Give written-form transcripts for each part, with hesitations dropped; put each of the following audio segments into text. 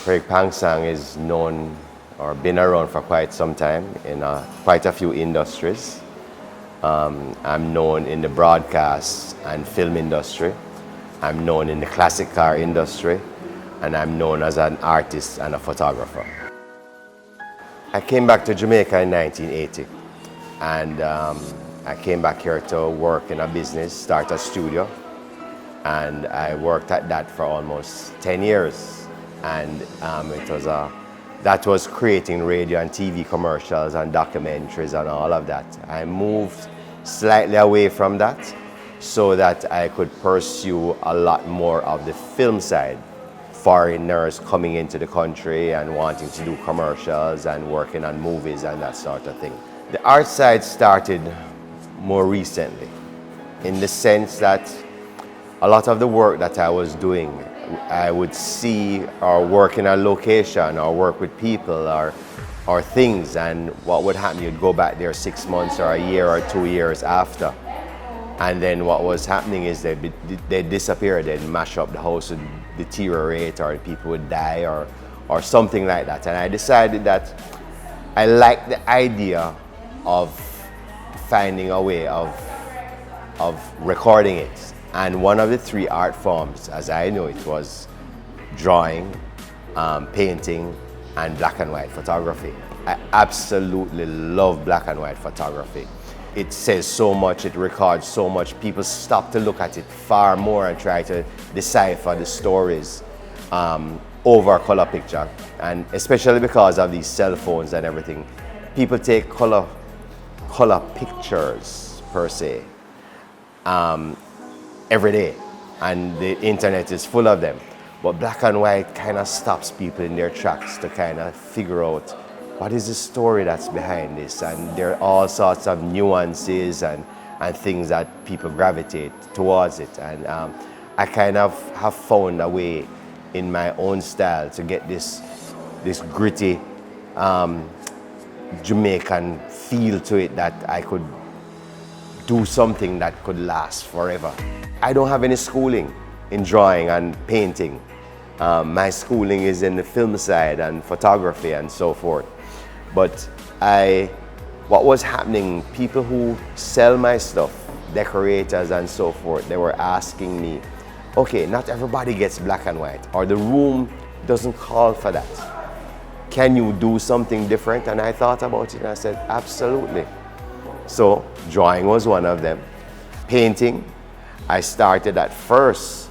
Phang is known or been around for quite some time in quite a few industries. I'm known in the broadcast and film industry. I'm known in the classic car industry, and I'm known as an artist and a photographer. I came back to Jamaica in 1980, and I came back here to work in a business, start a studio, and I worked at that for almost 10 years. And that was creating radio and TV commercials and documentaries and all of that. I moved slightly away from that so that I could pursue a lot more of the film side. Foreigners coming into the country and wanting to do commercials and working on movies and that sort of thing. The art side started more recently, in the sense that a lot of the work that I was doing, I would see or work in a location or work with people or things, and what would happen, you'd go back there 6 months or a year or 2 years after, and then what was happening is they'd disappear, they'd mash up the house, would deteriorate, or people would die or something like that. And I decided that I liked the idea of finding a way of recording it. And one of the three art forms, as I know it, was drawing, painting, and black and white photography. I absolutely love black and white photography. It says so much, it records so much. People stop to look at it far more and try to decipher the stories over a color picture. And especially because of these cell phones and everything, people take color pictures per se. Every day, and the internet is full of them. But black and white kind of stops people in their tracks to kind of figure out what is the story that's behind this, and there are all sorts of nuances and things that people gravitate towards it. And I kind of have found a way in my own style to get this gritty Jamaican feel to it, that I could do something that could last forever. I don't have any schooling in drawing and painting. My schooling is in the film side and photography and so forth. But what was happening, people who sell my stuff, decorators and so forth, they were asking me, okay, not everybody gets black and white, or the room doesn't call for that. Can you do something different? And I thought about it and I said, absolutely. So drawing was one of them. Painting, I started at first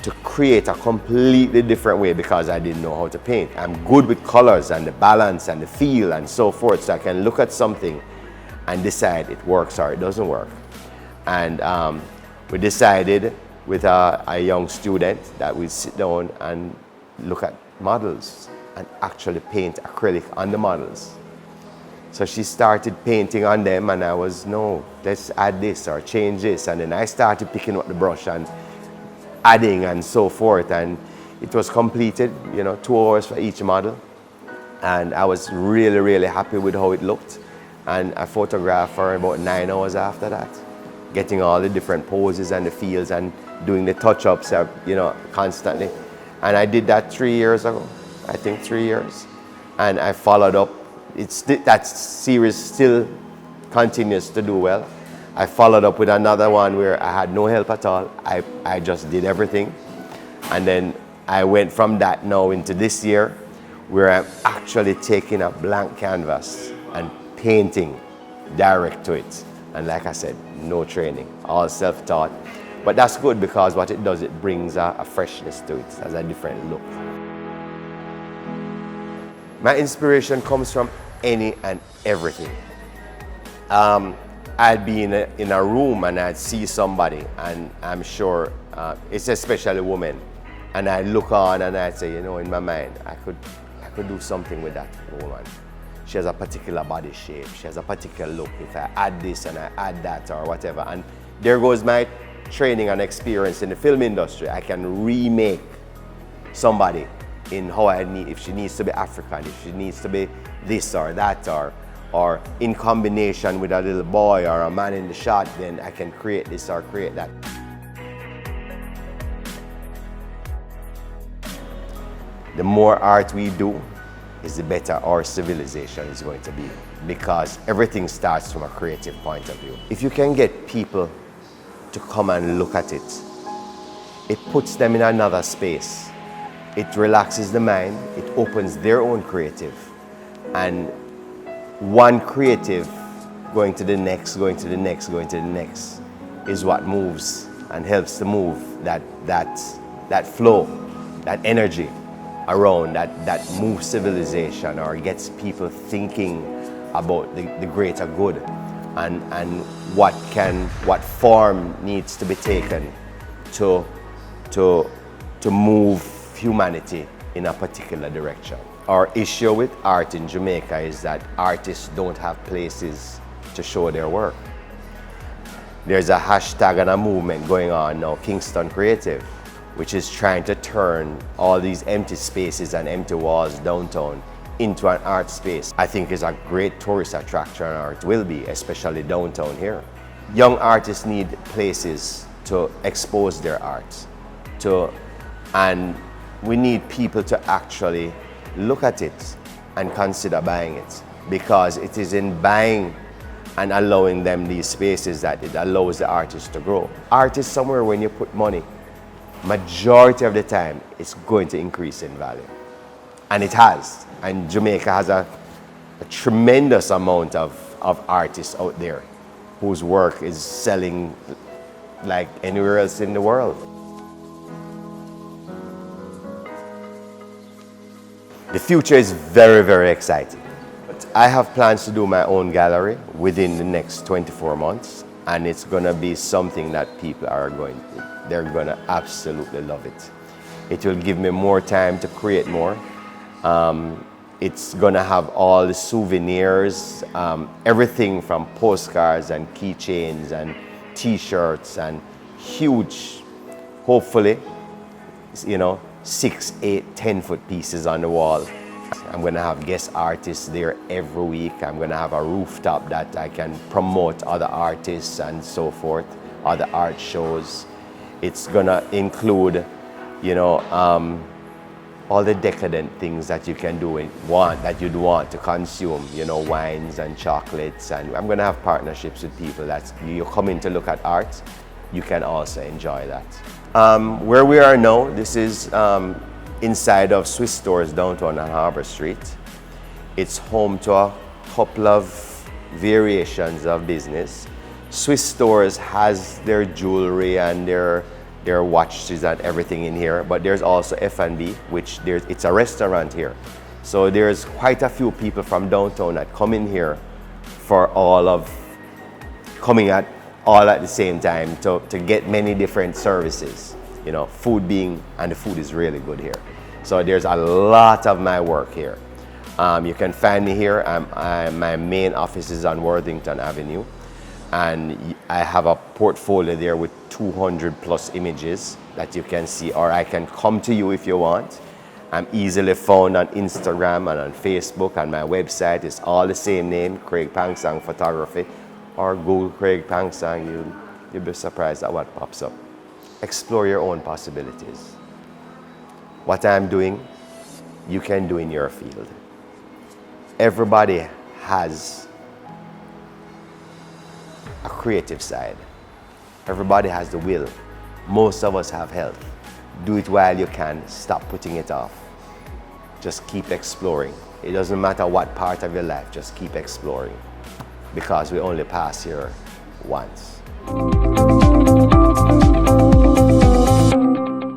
to create a completely different way because I didn't know how to paint. I'm good with colors and the balance and the feel and so forth, so I can look at something and decide it works or it doesn't work. And we decided with a young student that we'd sit down and look at models and actually paint acrylic on the models. So she started painting on them, and I was, no, let's add this or change this. And then I started picking up the brush and adding and so forth. And it was completed, 2 hours for each model. And I was really, really happy with how it looked. And I photographed for about 9 hours after that, getting all the different poses and the feels and doing the touch-ups, constantly. And I did that 3 years ago, I think 3 years. And I followed up. That series still continues to do well. I followed up with another one where I had no help at all. I just did everything. And then I went from that now into this year, where I'm actually taking a blank canvas and painting direct to it. And like I said, no training, all self-taught. But that's good because what it does, it brings a freshness to it, it has a different look. My inspiration comes from any and everything. I'd be in a room and I'd see somebody, and I'm sure it's especially women, and I'd look on and I'd say, in my mind, I could do something with that woman. She has a particular body shape, she has a particular look. If I add this and I add that or whatever, and there goes my training and experience in the film industry. I can remake somebody in how if she needs to be African, if she needs to be this or that, or in combination with a little boy or a man in the shot, then I can create this or create that. The more art we do, is the better our civilization is going to be, because everything starts from a creative point of view. If you can get people to come and look at it, it puts them in another space. It relaxes the mind, it opens their own creative, and one creative going to the next, going to the next, going to the next is what moves and helps to move that flow, that energy around, that moves civilization or gets people thinking about the greater good and what form needs to be taken to move humanity in a particular direction. Our issue with art in Jamaica is that artists don't have places to show their work. There's a hashtag and a movement going on now, Kingston Creative, which is trying to turn all these empty spaces and empty walls downtown into an art space. I think it's a great tourist attraction, or it will be, especially downtown here. Young artists need places to expose their art, and we need people to actually look at it and consider buying it, because it is in buying and allowing them these spaces that it allows the artist to grow. Art is somewhere when you put money, majority of the time it's going to increase in value. And it has. And Jamaica has a tremendous amount of artists out there whose work is selling like anywhere else in the world. The future is very, very exciting. I have plans to do my own gallery within the next 24 months, and it's gonna be something that people they're gonna absolutely love it. It will give me more time to create more. It's gonna have all the souvenirs, everything from postcards and keychains and t-shirts and huge, hopefully, 6, 8, 10-foot pieces on the wall. I'm gonna have guest artists there every week. I'm gonna have a rooftop that I can promote other artists and so forth, other art shows. It's gonna include, all the decadent things that you can do that you'd want to consume, wines and chocolates. And I'm gonna have partnerships with people that you come in to look at art, you can also enjoy that. Where we are now, this is inside of Swiss Stores downtown on Harbour Street. It's home to a couple of variations of business. Swiss Stores has their jewelry and their watches and everything in here, but there's also F&B, which it's a restaurant here. So there's quite a few people from downtown that come in here for coming at all at the same time to get many different services. And the food is really good here. So there's a lot of my work here. You can find me here. My main office is on Worthington Avenue, and I have a portfolio there with 200 plus images that you can see, or I can come to you if you want. I'm easily found on Instagram and on Facebook, and my website is all the same name, Craig Phang Photography, or Google Craig Phang. You'll be surprised at what pops up. Explore your own possibilities. What I'm doing, you can do in your field. Everybody has a creative side. Everybody has the will. Most of us have health. Do it while you can. Stop putting it off. Just keep exploring. It doesn't matter what part of your life, just keep exploring, because we only pass here once.